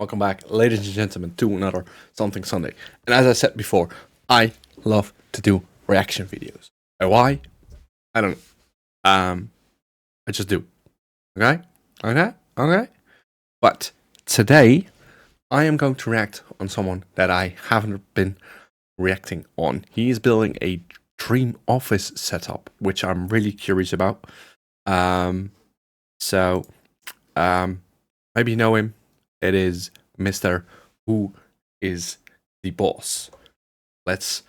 Welcome back, ladies and gentlemen, to another Something Sunday. And as I said before, I love to do reaction videos. And why? I don't know. I just do. Okay? But today, I am going to react on someone that I haven't been reacting on. He is building a dream office setup, which I'm really curious about. Maybe you know him. It is Mr. Who is the Boss. Let's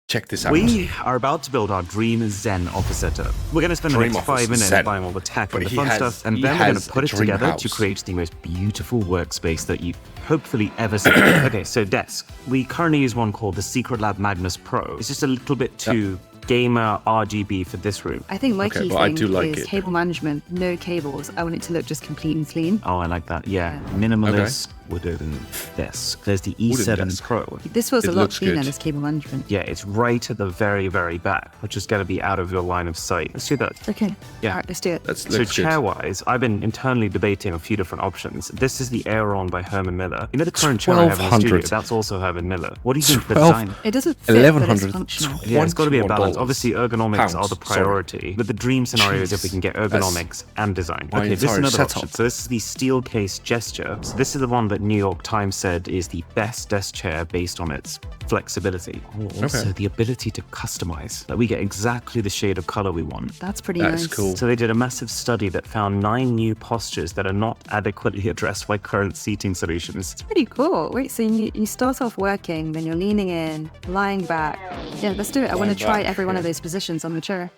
check this out. We are about to build our dream Zen office setup. We're going to spend the next 5 minutes buying all the tech and the fun stuff, and then we're going to put it together to create the most beautiful workspace that you hopefully ever see. Okay, so desk. We currently use one called the Secret Lab Magnus Pro. It's just a little bit too gamer RGB for this room. I think my key thing is cable management, no cables. I want it to look just complete and clean. Oh, I like that. Yeah. Minimalist wooden desk. There's the E7 Pro. This feels a lot cleaner, this cable management. Yeah, it's right at the very, very back, which is going to be out of your line of sight. Let's do that. Okay. Yeah. All right, let's do it. So chair-wise, I've been internally debating a few different options. This is the Aeron by Herman Miller. You know the current chair I have in the studio? That's also Herman Miller. What do you think of the design? It doesn't fit, but it's functional. Yeah, it's got to be a balance. Obviously, ergonomics are the priority. But the dream scenario is if we can get ergonomics and design. Okay, this is another option. So this is the steel case gesture. So this is the one that New York Times said is the best desk chair based on its flexibility. Also, the ability to customize. That we get exactly the shade of color we want. That's pretty nice. That's cool. So they did a massive study that found 9 new postures that are not adequately addressed by current seating solutions. It's pretty cool. Wait, so you start off working, then you're leaning in, lying back. Yeah, let's do it. I want to try every one of those positions on the chair.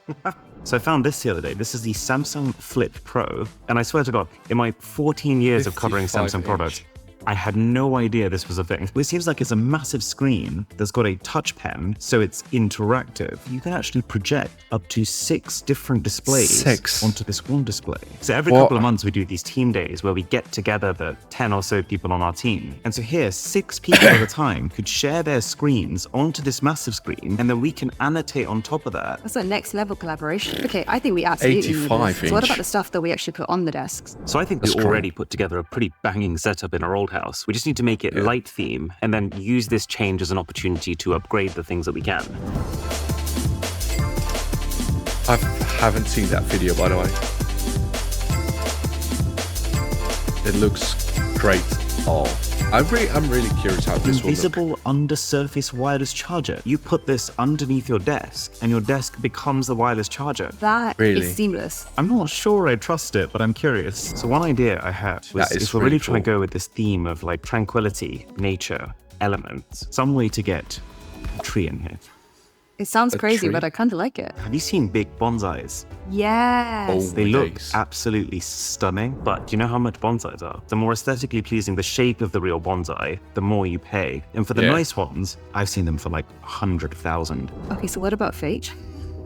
So I found this the other day. This is the Samsung Flip Pro. And I swear to God, in my 14 years of covering Samsung products, I had no idea this was a thing. It seems like it's a massive screen that's got a touch pen, so it's interactive. You can actually project up to 6 different displays onto this one display. So every couple of months we do these team days where we get together the 10 or so people on our team. And so here, 6 people at a time could share their screens onto this massive screen, and then we can annotate on top of that. That's a next level collaboration. Okay, I think we absolutely need this. So what about the stuff that we actually put on the desks? So I think we already put together a pretty banging setup in our old house. We just need to make it light theme and then use this change as an opportunity to upgrade the things that we can. I haven't seen that video, by the way. It looks great. I'm really curious how this will look. Invisible undersurface wireless charger. You put this underneath your desk and your desk becomes the wireless charger. That is seamless. I'm not sure I trust it, but I'm curious. So one idea I had was if we're really trying to go with this theme of like tranquility, nature, elements, some way to get a tree in here. It sounds crazy, but I kind of like it. Have you seen big bonsais? Yes. They look absolutely stunning, but do you know how much bonsais are? The more aesthetically pleasing the shape of the real bonsai, the more you pay. And for the nice ones, I've seen them for like 100,000. Okay, so what about fake?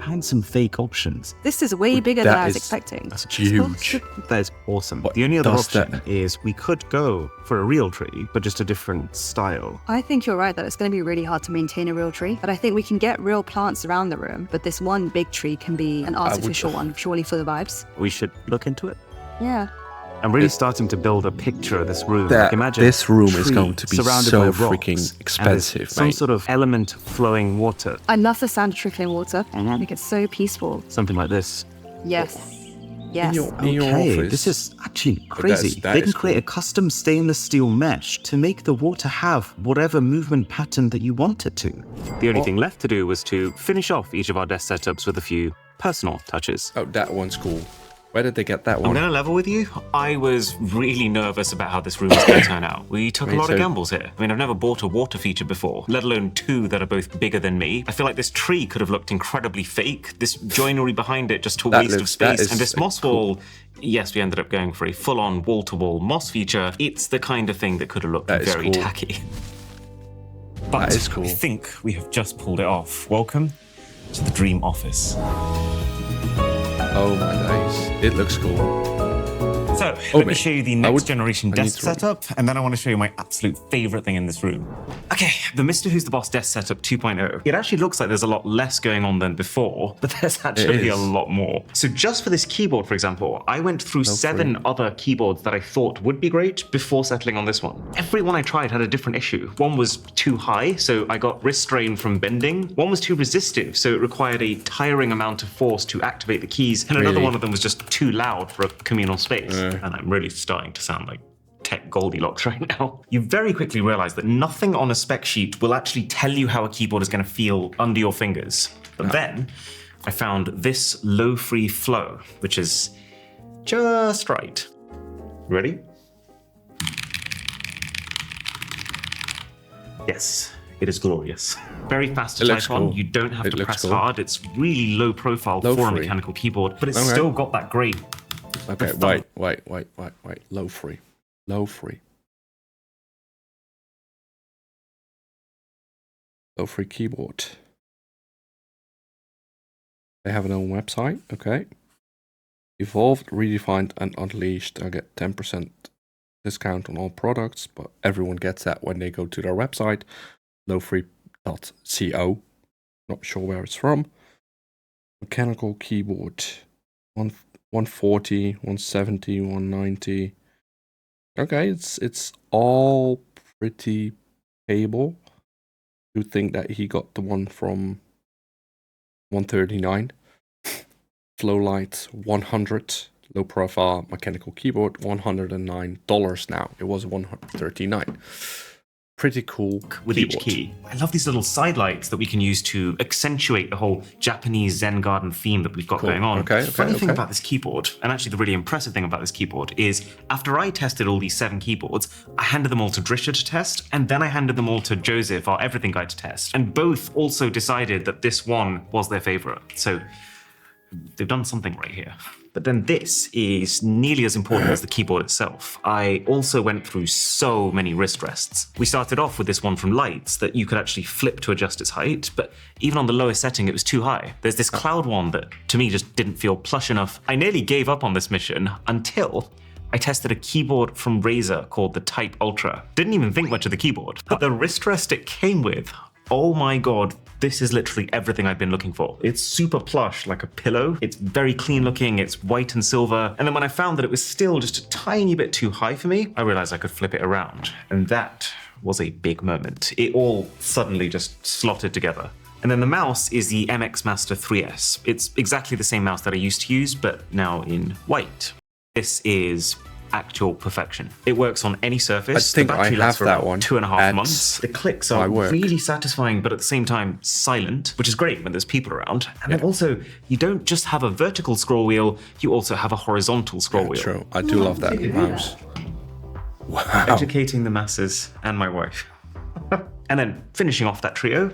And some fake options. This is way bigger than I was expecting. That's huge. That is awesome. The only other option is we could go for a real tree, but just a different style. I think you're right that it's going to be really hard to maintain a real tree, but I think we can get real plants around the room, but this one big tree can be an artificial one, surely for the vibes. We should look into it. Yeah. I'm really starting to build a picture of this room. Like imagine this room is going to be so freaking expensive, some sort of element of flowing water. I love the sound of trickling water. I think it's so peaceful. Something like this. Yes. Yes. In your office. This is actually crazy. They can create a custom stainless steel mesh to make the water have whatever movement pattern that you want it to. The only thing left to do was to finish off each of our desk setups with a few personal touches. Oh, that one's cool. Where did they get that one? I'm going to level with you. I was really nervous about how this room was going to turn out. We took a lot of gambles here. I mean, I've never bought a water feature before, let alone 2 that are both bigger than me. I feel like this tree could have looked incredibly fake. This joinery behind it, just a waste of space. And this moss wall, yes, we ended up going for a full-on wall-to-wall moss feature. It's the kind of thing that could have looked very tacky. But I think we have just pulled it off. Welcome to the dream office. Oh my days, it looks cool. It's So let me show you the next generation desk setup, and then I want to show you my absolute favorite thing in this room. Okay, the Mr. Who's the Boss desk setup 2.0. It actually looks like there's a lot less going on than before, but there's actually a lot more. So just for this keyboard, for example, I went through 7 other keyboards that I thought would be great before settling on this one. Every one I tried had a different issue. One was too high, so I got wrist strain from bending. One was too resistive, so it required a tiring amount of force to activate the keys. And another one of them was just too loud for a communal space. And I'm really starting to sound like tech Goldilocks right now. You very quickly realize that nothing on a spec sheet will actually tell you how a keyboard is going to feel under your fingers. But then I found this low free flow, which is just right. Ready? Yes, it is glorious. Very fast to type on. You don't have to press hard. It's really low profile for a mechanical keyboard, but it's still got that great. Okay, wait. Low free. Low free keyboard. They have an own website. Okay. Evolved, redefined, and unleashed. I get 10% discount on all products, but everyone gets that when they go to their website, lowfree.co. Not sure where it's from. Mechanical keyboard, 140, 170, 190. Okay, it's all pretty payable. You think that he got the one from 139. Flowlight 100. Low profile mechanical keyboard, $109 now. It was $139. Pretty cool with each key. I love these little side lights that we can use to accentuate the whole Japanese Zen garden theme that we've got going on. The funny thing about this keyboard, and actually the really impressive thing about this keyboard, is after I tested all these 7 keyboards, I handed them all to Drisha to test, and then I handed them all to Joseph, our everything guy, to test. And both also decided that this one was their favorite. So they've done something right here. But then this is nearly as important as the keyboard itself. I also went through so many wrist rests. We started off with this one from Lights that you could actually flip to adjust its height, but even on the lowest setting, it was too high. There's this cloud one that to me just didn't feel plush enough. I nearly gave up on this mission until I tested a keyboard from Razer called the Type Ultra. Didn't even think much of the keyboard, but the wrist rest it came with, oh my God, this is literally everything I've been looking for. It's super plush, like a pillow. It's very clean looking, it's white and silver. And then when I found that it was still just a tiny bit too high for me, I realized I could flip it around. And that was a big moment. It all suddenly just slotted together. And then the mouse is the MX Master 3S. It's exactly the same mouse that I used to use, but now in white. This is actual perfection. It works on any surface. I think I have that one. 2.5 months. The clicks are really satisfying, but at the same time silent, which is great when there's people around. And then also, you don't just have a vertical scroll wheel, you also have a horizontal scroll wheel. True. I do love that mouse. Wow. Educating the masses and my wife. And then finishing off that trio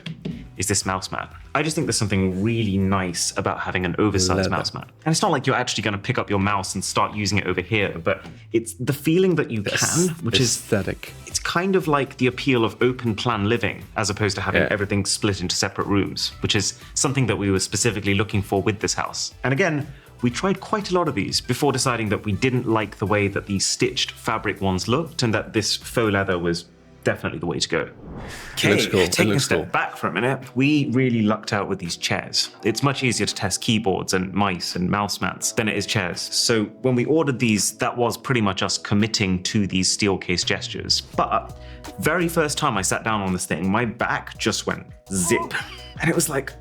is this mouse mat. I just think there's something really nice about having an oversized mouse mat. And it's not like you're actually going to pick up your mouse and start using it over here, but it's the feeling that you can, which is aesthetic. It's kind of like the appeal of open plan living, as opposed to having everything split into separate rooms, which is something that we were specifically looking for with this house. And again, we tried quite a lot of these before deciding that we didn't like the way that these stitched fabric ones looked and that this faux leather was definitely the way to go. Okay, taking a step back for a minute, we really lucked out with these chairs. It's much easier to test keyboards and mice and mouse mats than it is chairs. So when we ordered these, that was pretty much us committing to these steel case gestures. But very first time I sat down on this thing, my back just went zip. And it was like,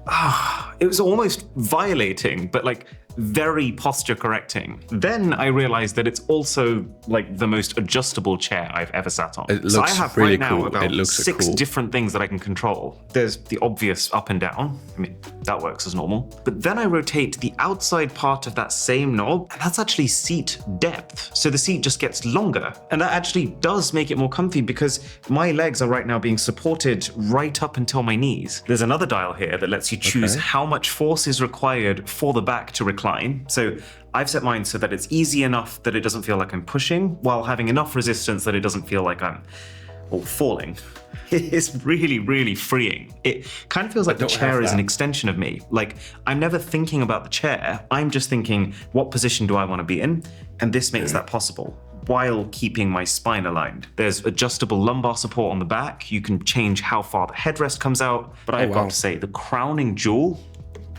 it was almost violating, but like very posture correcting. Then I realized that it's also like the most adjustable chair I've ever sat on. It looks so I have really right now cool. about 6 different things that I can control. There's the obvious up and down. I mean, that works as normal. But then I rotate the outside part of that same knob, and that's actually seat depth. So the seat just gets longer. And that actually does make it more comfy because my legs are right now being supported right up until my knees. There's another dial here that lets you choose how much force is required for the back to recline. So I've set mine so that it's easy enough that it doesn't feel like I'm pushing, while having enough resistance that it doesn't feel like I'm or falling. It is really, really freeing. It kind of feels like the chair is an extension of me. Like, I'm never thinking about the chair. I'm just thinking, what position do I want to be in? And this makes that possible while keeping my spine aligned. There's adjustable lumbar support on the back. You can change how far the headrest comes out. But I've got to say, the crowning jewel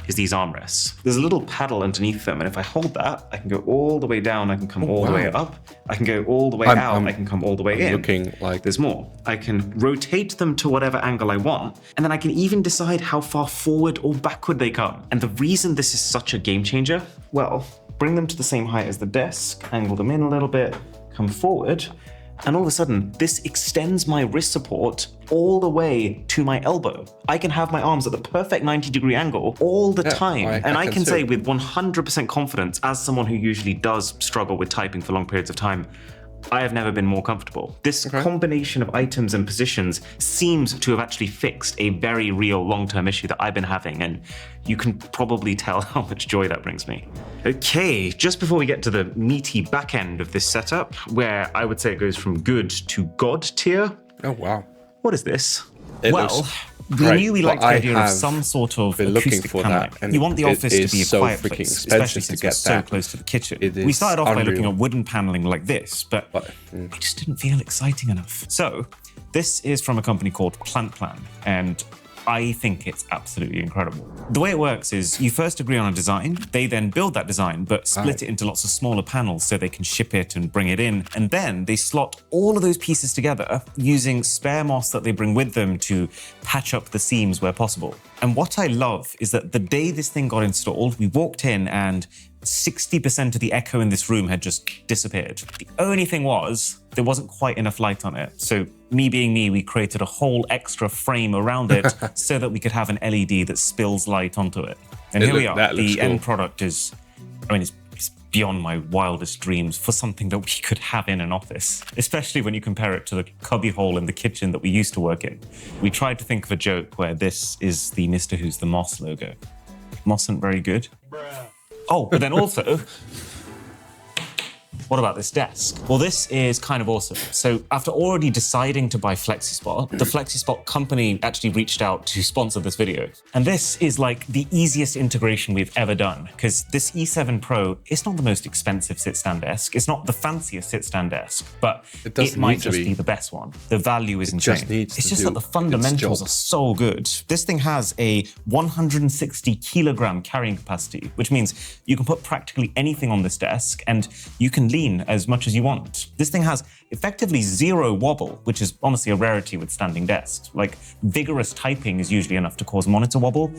is these armrests. There's a little paddle underneath them, and if I hold that, I can go all the way down, I can come all the way up, I can go all the way out, I can come all the way in. Looking like there's more. I can rotate them to whatever angle I want, and then I can even decide how far forward or backward they come. And the reason this is such a game changer, well, bring them to the same height as the desk, angle them in a little bit, come forward, and all of a sudden, this extends my wrist support all the way to my elbow. I can have my arms at the perfect 90-degree angle all the time. I can say with 100% confidence, as someone who usually does struggle with typing for long periods of time, I have never been more comfortable. This combination of items and positions seems to have actually fixed a very real long-term issue that I've been having, and you can probably tell how much joy that brings me. Okay, just before we get to the meaty back end of this setup, where I would say it goes from good to God tier. Oh, wow. What is this? We knew we liked the idea of some sort of acoustic paneling. You want the office to be a quiet place, especially since we're so close to the kitchen. We started off by looking at wooden paneling like this, but it just didn't feel exciting enough. So this is from a company called Plant Plan, and I think it's absolutely incredible. The way it works is you first agree on a design, they then build that design, but split it into lots of smaller panels so they can ship it and bring it in. And then they slot all of those pieces together using spare moss that they bring with them to patch up the seams where possible. And what I love is that the day this thing got installed, we walked in and 60% of the echo in this room had just disappeared. The only thing was, there wasn't quite enough light on it. So me being me, we created a whole extra frame around it so that we could have an LED that spills light onto it. And here we are. The end product is, I mean, it's beyond my wildest dreams for something that we could have in an office, especially when you compare it to the cubbyhole in the kitchen that we used to work in. We tried to think of a joke where this is the Mr. Who's the Moss logo. Moss isn't very good. Oh, but then also, what about this desk? Well, this is kind of awesome. So after already deciding to buy FlexiSpot, the FlexiSpot company actually reached out to sponsor this video. And this is like the easiest integration we've ever done, because this E7 Pro is not the most expensive sit-stand desk. It's not the fanciest sit-stand desk, but it might just be the best one. The value is insane. It's just that the fundamentals are so good. This thing has a 160 kilogram carrying capacity, which means you can put practically anything on this desk and you can lean as much as you want. This thing has effectively zero wobble, which is honestly a rarity with standing desks. Like, vigorous typing is usually enough to cause monitor wobble.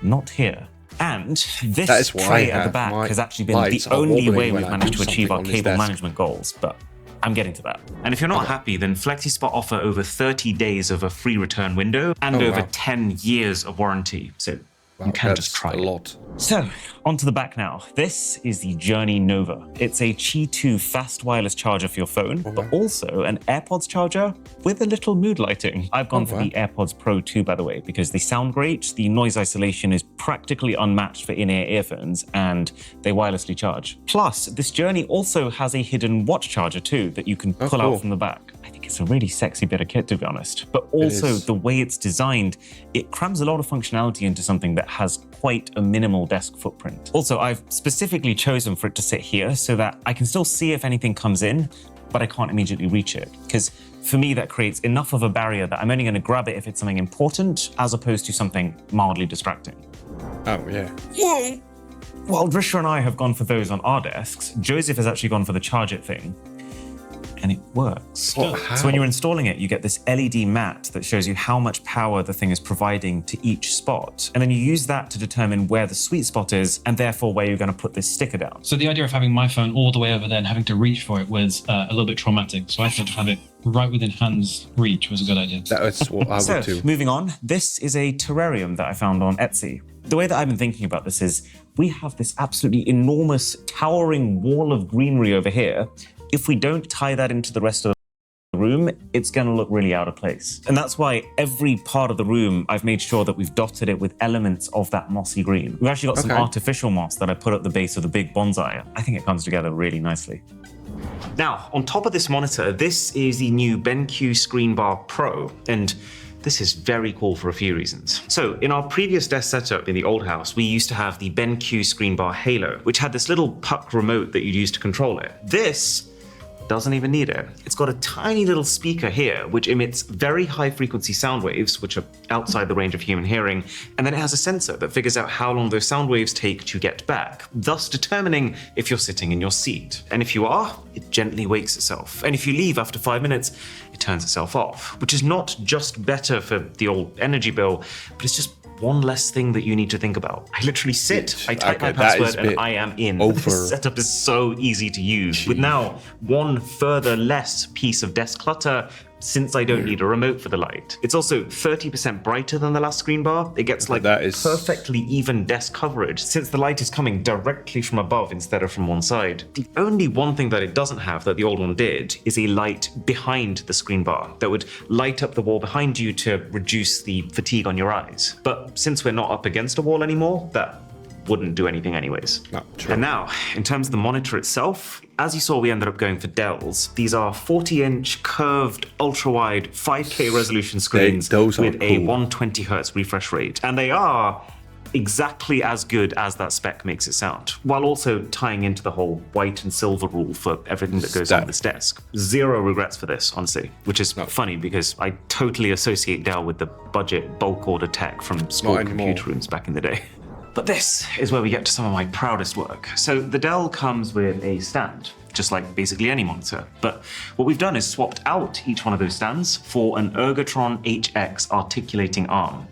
Not here. And this tray at the back has actually been the only way we've managed to achieve our cable management goals, but I'm getting to that. And if you're not happy, then FlexiSpot offer over 30 days of a free return window and over 10 years of warranty. So you can just try it. So, onto the back now. This is the Journey Nova. It's a Qi 2 fast wireless charger for your phone, but also an AirPods charger with a little mood lighting. I've gone for the AirPods Pro 2, by the way, because they sound great, the noise isolation is practically unmatched for in-ear earphones, and they wirelessly charge. Plus, this Journey also has a hidden watch charger too that you can pull out from the back. I think it's a really sexy bit of kit, to be honest. But also, the way it's designed, it crams a lot of functionality into something that has quite a minimal desk footprint. Also, I've specifically chosen for it to sit here so that I can still see if anything comes in, but I can't immediately reach it. Because for me, that creates enough of a barrier that I'm only going to grab it if it's something important, as opposed to something mildly distracting. Oh, yeah. While Drisha and I have gone for those on our desks, Joseph has actually gone for the charge it thing. And it works. So when you're installing it, you get this LED mat that shows you how much power the thing is providing to each spot. And then you use that to determine where the sweet spot is and therefore where you're going to put this sticker down. So the idea of having my phone all the way over there and having to reach for it was a little bit traumatic. So I thought to have it right within hand's reach was a good idea. That's what I would do. Moving on, this is a terrarium that I found on Etsy. The way that I've been thinking about this is we have this absolutely enormous towering wall of greenery over here. If we don't tie that into the rest of the room, it's going to look really out of place. And that's why every part of the room, I've made sure that we've dotted it with elements of that mossy green. We've actually got some artificial moss that I put at the base of the big bonsai. I think it comes together really nicely. Now, on top of this monitor, this is the new BenQ Screenbar Pro, and this is very cool for a few reasons. So in our previous desk setup in the old house, we used to have the BenQ Screenbar Halo, which had this little puck remote that you'd use to control it. This doesn't even need it. It's got a tiny little speaker here, which emits very high frequency sound waves, which are outside the range of human hearing, and then it has a sensor that figures out how long those sound waves take to get back, thus determining if you're sitting in your seat. And if you are, it gently wakes itself. And if you leave after 5 minutes, it turns itself off, which is not just better for the old energy bill, but it's just one less thing that you need to think about. I literally sit, I type my password, and I am in. This setup is so easy to use, with now one further less piece of desk clutter, since I don't need a remote for the light. It's also 30% brighter than the last screen bar. It gets like perfectly even desk coverage, since the light is coming directly from above instead of from one side. The only one thing that it doesn't have that the old one did is a light behind the screen bar that would light up the wall behind you to reduce the fatigue on your eyes. But since we're not up against a wall anymore, that wouldn't do anything anyways. And now, in terms of the monitor itself, as you saw, we ended up going for Dell's. These are 40-inch curved, ultra-wide, 5K resolution screens with a 120 Hz refresh rate. And they are exactly as good as that spec makes it sound, while also tying into the whole white and silver rule for everything that goes on this desk. Zero regrets for this, honestly, which is funny because I totally associate Dell with the budget bulk order tech from school computer rooms back in the day. But this is where we get to some of my proudest work. So the Dell comes with a stand, just like basically any monitor. But what we've done is swapped out each one of those stands for an Ergotron HX articulating arm.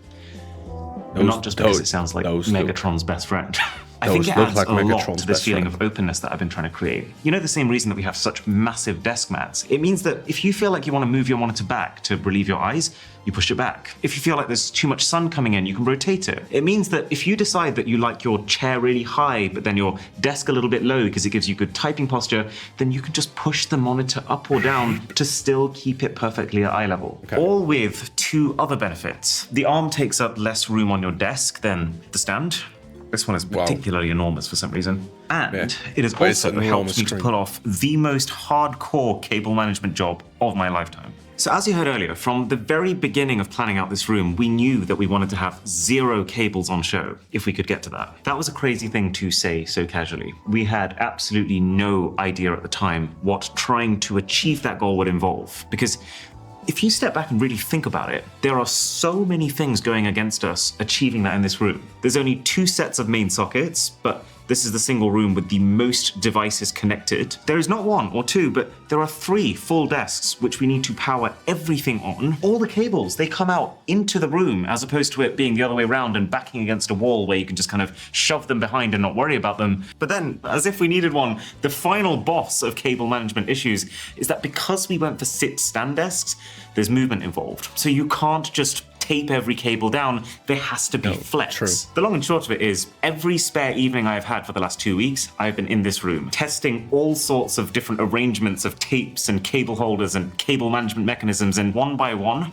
Not just because it sounds like Megatron's best friend. I think it adds a lot to this feeling of openness that I've been trying to create. You know, the same reason that we have such massive desk mats. It means that if you feel like you want to move your monitor back to relieve your eyes, you push it back. If you feel like there's too much sun coming in, you can rotate it. It means that if you decide that you like your chair really high, but then your desk a little bit low because it gives you good typing posture, then you can just push the monitor up or down to still keep it perfectly at eye level. All with two other benefits. The arm takes up less room on your desk than the stand. This one is particularly enormous for some reason. And it has also helped me to pull off the most hardcore cable management job of my lifetime. So as you heard earlier, from the very beginning of planning out this room, we knew that we wanted to have 0 cables on show, if we could get to that. That was a crazy thing to say so casually. We had absolutely no idea at the time what trying to achieve that goal would involve, because if you step back and really think about it, there are so many things going against us achieving that in this room. There's only 2 sets of main sockets, but this is the single room with the most devices connected. There is not 1 or 2, but there are 3 full desks which we need to power everything on. All the cables, they come out into the room as opposed to it being the other way around and backing against a wall where you can just kind of shove them behind and not worry about them. But then, as if we needed one, the final boss of cable management issues is that because we went for sit-stand desks, there's movement involved. So you can't just tape every cable down, there has to be flex. The long and short of it is, every spare evening I've had for the last 2 weeks, I've been in this room, testing all sorts of different arrangements of tapes and cable holders and cable management mechanisms, and one by one,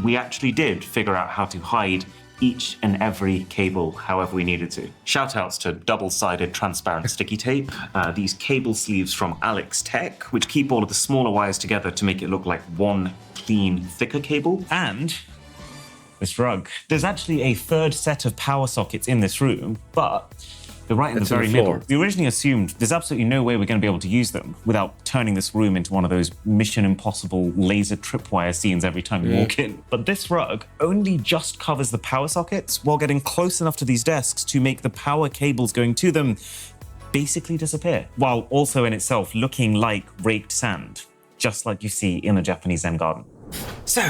we actually did figure out how to hide each and every cable however we needed to. Shout outs to double-sided transparent sticky tape, these cable sleeves from Alex Tech, which keep all of the smaller wires together to make it look like one clean, thicker cable, and this rug. There's actually a 3rd set of power sockets in this room, but they're right in the very middle. We originally assumed there's absolutely no way we're going to be able to use them without turning this room into one of those Mission Impossible laser tripwire scenes every time you walk in. But this rug only just covers the power sockets while getting close enough to these desks to make the power cables going to them basically disappear, while also in itself looking like raked sand, just like you see in a Japanese Zen garden. So,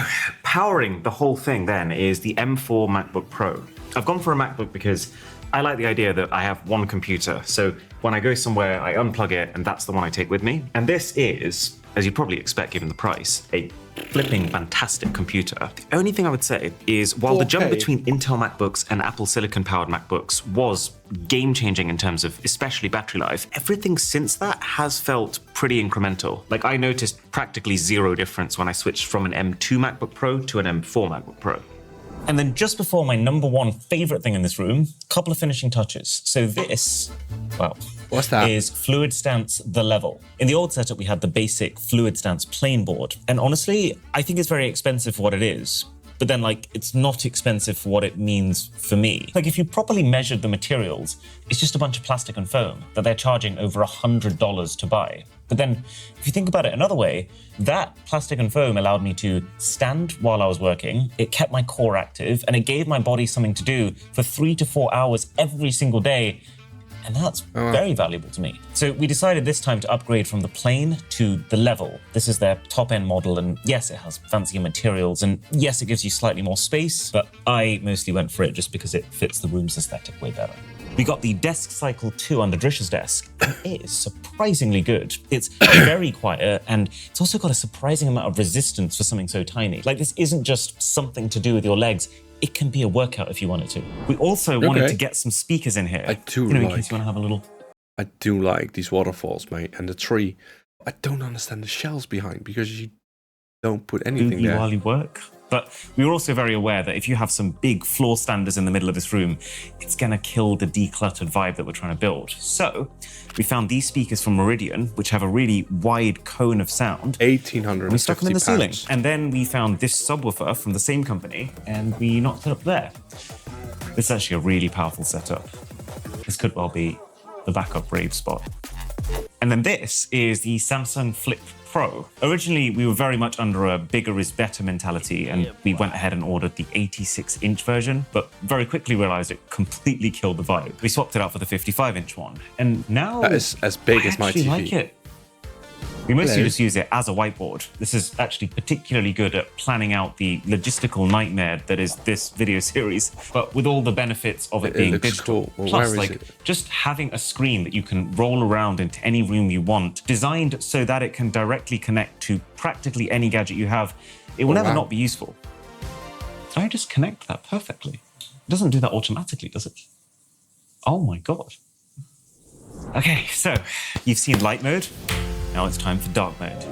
powering the whole thing then is the M4 MacBook Pro. I've gone for a MacBook because I like the idea that I have one computer, so when I go somewhere, I unplug it, and that's the one I take with me. And this is, as you'd probably expect given the price, a flipping fantastic computer. The only thing I would say is, while the jump between Intel MacBooks and Apple Silicon-powered MacBooks was game-changing in terms of especially battery life, everything since that has felt pretty incremental. Like, I noticed practically 0 difference when I switched from an M2 MacBook Pro to an M4 MacBook Pro. And then just before my #1 favorite thing in this room, a couple of finishing touches. So this Wow. What's that? Is fluid stance the level. In the old setup, we had the basic fluid stance plane board. And honestly, I think it's very expensive for what it is. But then, like, it's not expensive for what it means for me. Like, if you properly measured the materials, it's just a bunch of plastic and foam that they're charging over $100 to buy. But then, if you think about it another way, that plastic and foam allowed me to stand while I was working, it kept my core active, and it gave my body something to do for 3 to 4 hours every single day. And that's very valuable to me. So we decided this time to upgrade from the plane to the level. This is their top-end model, and yes, it has fancier materials, and yes, it gives you slightly more space, but I mostly went for it just because it fits the room's aesthetic way better. We got the Desk Cycle 2 under Drish's desk. It is surprisingly good. It's very quiet, and it's also got a surprising amount of resistance for something so tiny. Like, this isn't just something to do with your legs. It can be a workout if you want it to. We also wanted to get some speakers in here. I do in case you want to have a little... I do like these waterfalls, mate, and the tree. I don't understand the shells behind, because you don't put anything there. While you work. But we were also very aware that if you have some big floor standers in the middle of this room, it's going to kill the decluttered vibe that we're trying to build. So we found these speakers from Meridian, which have a really wide cone of sound. 1,850 We stuck them in the ceiling. pounds. And then we found this subwoofer from the same company, and we knocked it up there. This is actually a really powerful setup. This could well be the backup rave spot. And then this is the Samsung Flip Pro. Originally, we were very much under a bigger is better mentality, and we went ahead and ordered the 86-inch version, but very quickly realized it completely killed the vibe. We swapped it out for the 55-inch one, and now That is as big as my TV. I like it. We mostly just use it as a whiteboard. This is actually particularly good at planning out the logistical nightmare that is this video series, but with all the benefits of it being looks digital. cool. Well, Plus, where is like, it? just having a screen that you can roll around into any room you want, designed so that it can directly connect to practically any gadget you have, it will never not be useful. Did I just connect that perfectly? It doesn't do that automatically, does it? Oh my God. Okay, so you've seen light mode. Now it's time for dark mode.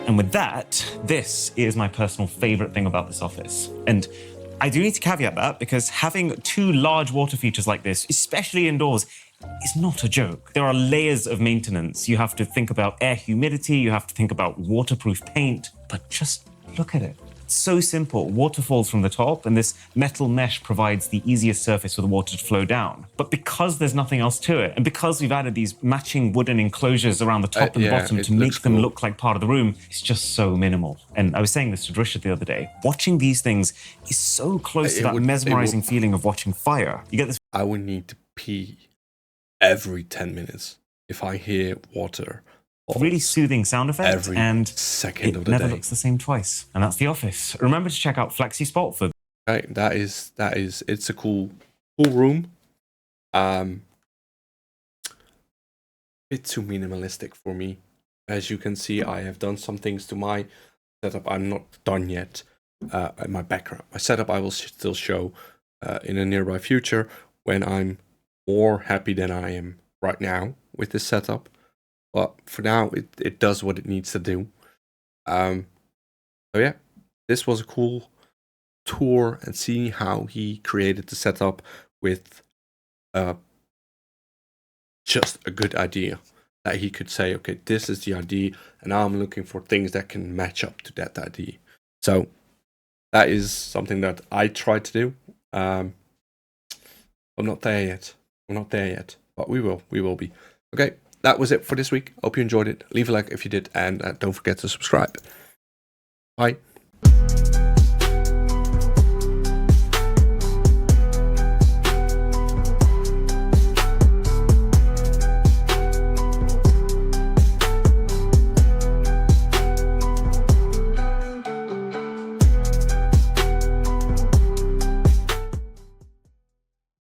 And with that, this is my personal favorite thing about this office. And I do need to caveat that, because having 2 large water features like this, especially indoors, is not a joke. There are layers of maintenance. You have to think about air humidity, you have to think about waterproof paint, but just look at it. It's so simple. Water falls from the top, and this metal mesh provides the easiest surface for the water to flow down. But because there's nothing else to it, and because we've added these matching wooden enclosures around the top and bottom to make them look like part of the room, it's just so minimal. And I was saying this to Drisha the other day. Watching these things is so close to that mesmerizing feeling of watching fire. You get this... I would need to pee every 10 minutes if I hear water. Really soothing sound effect, every and second of it the never day. looks the same twice. And that's the office. Remember to check out FlexiSpot for... Right, that is, it's a cool room. Bit too minimalistic for me. As you can see, I have done some things to my setup. I'm not done yet. My background, my setup, I will still show in a nearby future when I'm more happy than I am right now with this setup. But for now, it does what it needs to do. So yeah, this was a cool tour and seeing how he created the setup with just a good idea that he could say, okay, this is the idea, and now I'm looking for things that can match up to that idea. So that is something that I tried to do. I'm not there yet. We're not there yet, but we will be. Okay. That was it for this week. Hope you enjoyed it. Leave a like if you did, and don't forget to subscribe. Bye.